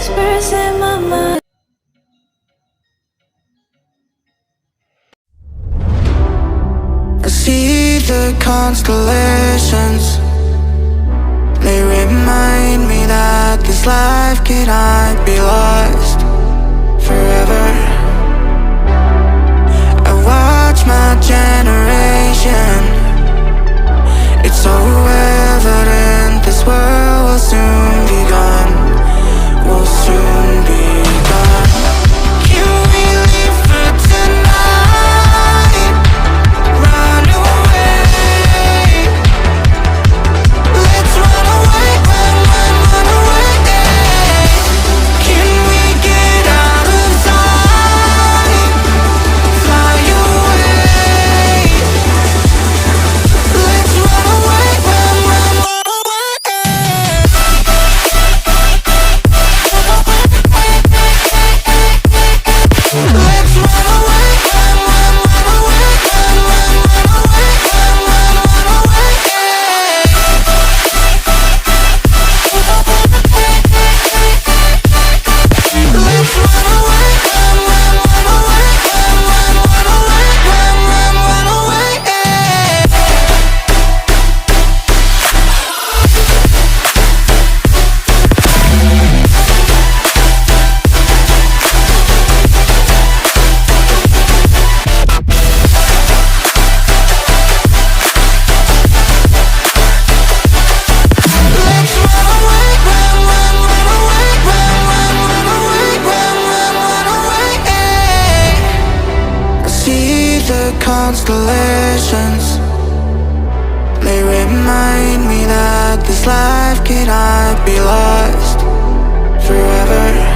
Whispers in my mind. I see the constellations. They remind me that this life cannot be lost forever. I watch my generation. It's so evident this world will soon be gone. Will soon be gone. Can we live for tonight? Run away. Let's run away, run away. Can we get out of sight? Fly away. Let's run away, run away. Let's run away, run away, run away, run away. Let's run away, run away, run away. Let's run away, run away, run away. I see the constellations. They remind me that this life cannot be lost forever.